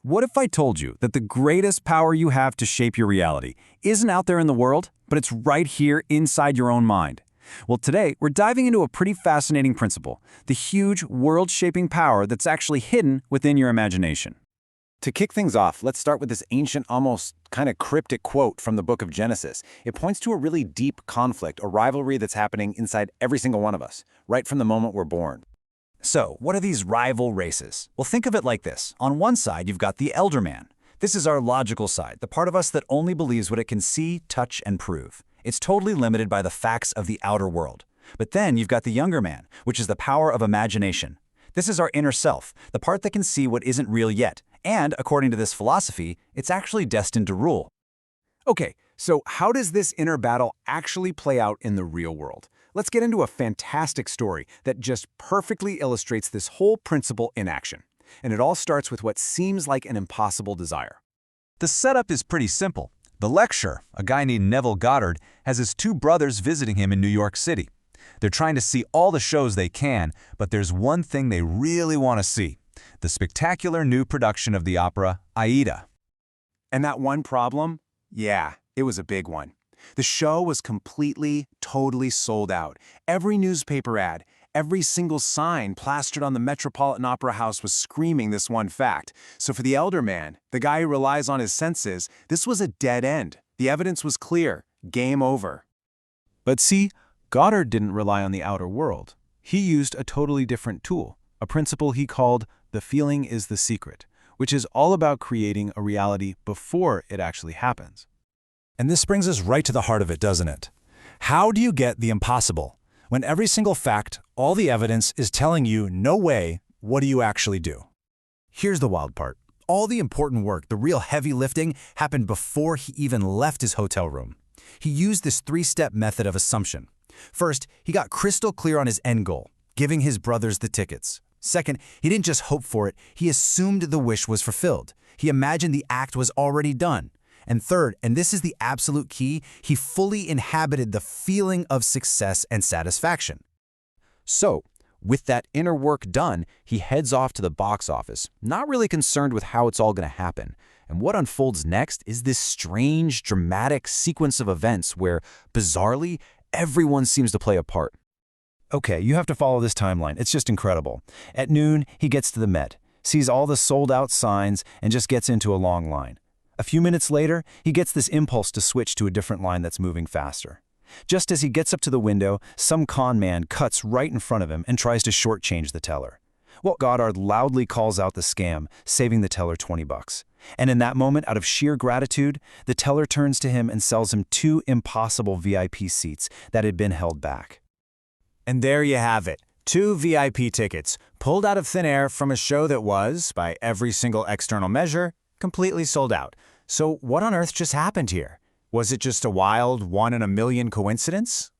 What if I told you that the greatest power you have to shape your reality isn't out there in the world, but it's right here inside your own mind? Well, today we're diving into a pretty fascinating principle, the huge world-shaping power that's actually hidden within your imagination. To kick things off, let's start with this ancient, almost kind of cryptic quote from the book of Genesis. It points to a really deep conflict, a rivalry that's happening inside every single one of us, right from the moment we're born. So, what are these rival races? Well, think of it like this. On one side, you've got the elder man. This is our logical side, the part of us that only believes what it can see, touch, and prove. It's totally limited by the facts of the outer world. But then you've got the younger man, which is the power of imagination. This is our inner self, the part that can see what isn't real yet. And, according to this philosophy, it's actually destined to rule. Okay, so how does this inner battle actually play out in the real world? Let's get into a fantastic story that just perfectly illustrates this whole principle in action. And it all starts with what seems like an impossible desire. The setup is pretty simple. The lecturer, a guy named Neville Goddard, has his two brothers visiting him in New York City. They're trying to see all the shows they can, but there's one thing they really want to see: the spectacular new production of the opera, Aida. And that one problem? Yeah, it was a big one. The show was completely, totally sold out. Every newspaper ad, every single sign plastered on the Metropolitan Opera House was screaming this one fact. So for the elder man, the guy who relies on his senses, this was a dead end. The evidence was clear. Game over. But see, Goddard didn't rely on the outer world. He used a totally different tool, a principle he called the feeling is the secret, which is all about creating a reality before it actually happens. And this brings us right to the heart of it, doesn't it? How do you get the impossible? When every single fact, all the evidence is telling you no way, what do you actually do? Here's the wild part. All the important work, the real heavy lifting, happened before he even left his hotel room. He used this three-step method of assumption. First, he got crystal clear on his end goal, giving his brothers the tickets. Second, he didn't just hope for it, he assumed the wish was fulfilled. He imagined the act was already done. And third, and this is the absolute key, he fully inhabited the feeling of success and satisfaction. So, with that inner work done, he heads off to the box office, not really concerned with how it's all going to happen. And what unfolds next is this strange, dramatic sequence of events where, bizarrely, everyone seems to play a part. Okay, you have to follow this timeline. It's just incredible. At noon, he gets to the Met, sees all the sold-out signs, and just gets into a long line. A few minutes later, he gets this impulse to switch to a different line that's moving faster. Just as he gets up to the window, some con man cuts right in front of him and tries to shortchange the teller. Well, Goddard loudly calls out the scam, saving the teller $20. And in that moment, out of sheer gratitude, the teller turns to him and sells him 2 impossible VIP seats that had been held back. And there you have it. 2 VIP tickets, pulled out of thin air from a show that was, by every single external measure, completely sold out. So what on earth just happened here? Was it just a wild one-in-a-million coincidence?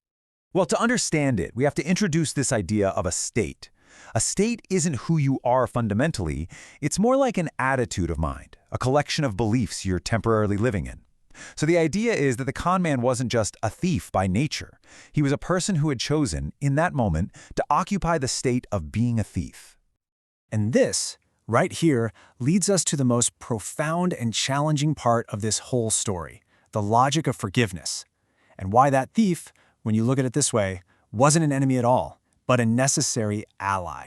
Well, to understand it, we have to introduce this idea of a state. A state isn't who you are fundamentally, it's more like an attitude of mind, a collection of beliefs you're temporarily living in. So the idea is that the con man wasn't just a thief by nature. He was a person who had chosen, in that moment, to occupy the state of being a thief. And this, right here, leads us to the most profound and challenging part of this whole story, the logic of forgiveness, and why that thief, when you look at it this way, wasn't an enemy at all, but a necessary ally.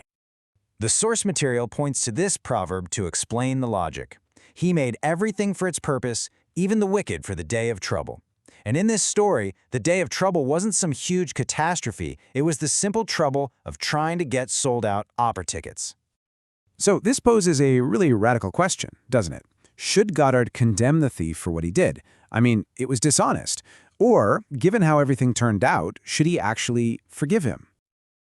The source material points to this proverb to explain the logic. He made everything for its purpose, even the wicked for the day of trouble. And in this story, the day of trouble wasn't some huge catastrophe, it was the simple trouble of trying to get sold-out opera tickets. So this poses a really radical question, doesn't it? Should Goddard condemn the thief for what he did? I mean, it was dishonest. Or, given how everything turned out, should he actually forgive him?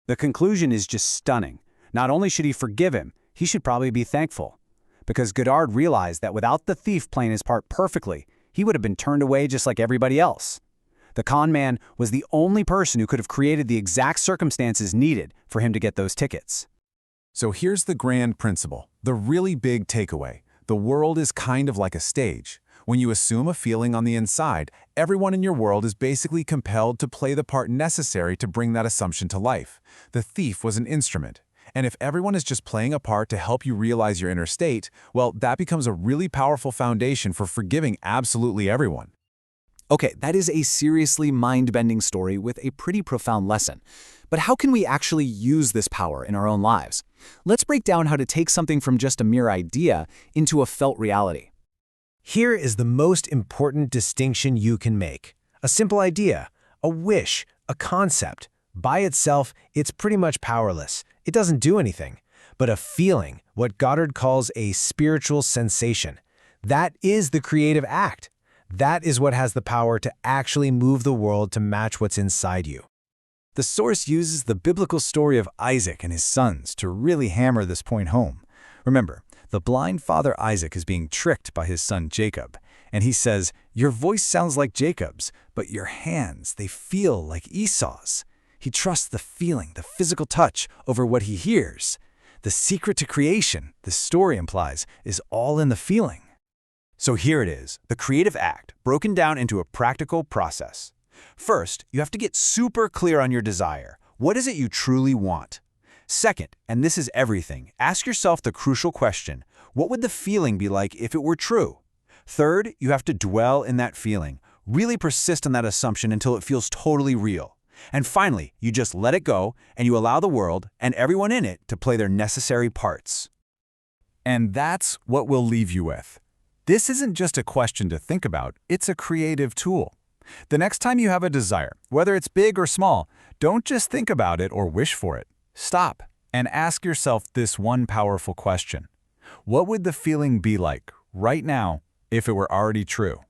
The conclusion is just stunning. Not only should he forgive him, he should probably be thankful. Because Goddard realized that without the thief playing his part perfectly, he would have been turned away just like everybody else. The con man was the only person who could have created the exact circumstances needed for him to get those tickets. So here's the grand principle, the really big takeaway. The world is kind of like a stage. When you assume a feeling on the inside, everyone in your world is basically compelled to play the part necessary to bring that assumption to life. The thief was an instrument, And if everyone is just playing a part to help you realize your inner state, well, that becomes a really powerful foundation for forgiving absolutely everyone. Okay, that is a seriously mind-bending story with a pretty profound lesson. But how can we actually use this power in our own lives? Let's break down how to take something from just a mere idea into a felt reality. Here is the most important distinction you can make. A simple idea, a wish, a concept. By itself, it's pretty much powerless. It doesn't do anything. But a feeling, what Goddard calls a spiritual sensation, that is the creative act. That is what has the power to actually move the world to match what's inside you. The source uses the biblical story of Isaac and his sons to really hammer this point home. Remember, the blind father Isaac is being tricked by his son Jacob, and he says, "Your voice sounds like Jacob's, but your hands, they feel like Esau's." He trusts the feeling, the physical touch, over what he hears. The secret to creation, the story implies, is all in the feeling. So here it is, the creative act, broken down into a practical process. First, you have to get super clear on your desire. What is it you truly want? Second, and this is everything, ask yourself the crucial question, what would the feeling be like if it were true? Third, you have to dwell in that feeling, really persist on that assumption until it feels totally real. And finally, you just let it go and you allow the world and everyone in it to play their necessary parts. And that's what we'll leave you with. This isn't just a question to think about, it's a creative tool. The next time you have a desire, whether it's big or small, don't just think about it or wish for it. Stop and ask yourself this one powerful question. What would the feeling be like right now if it were already true?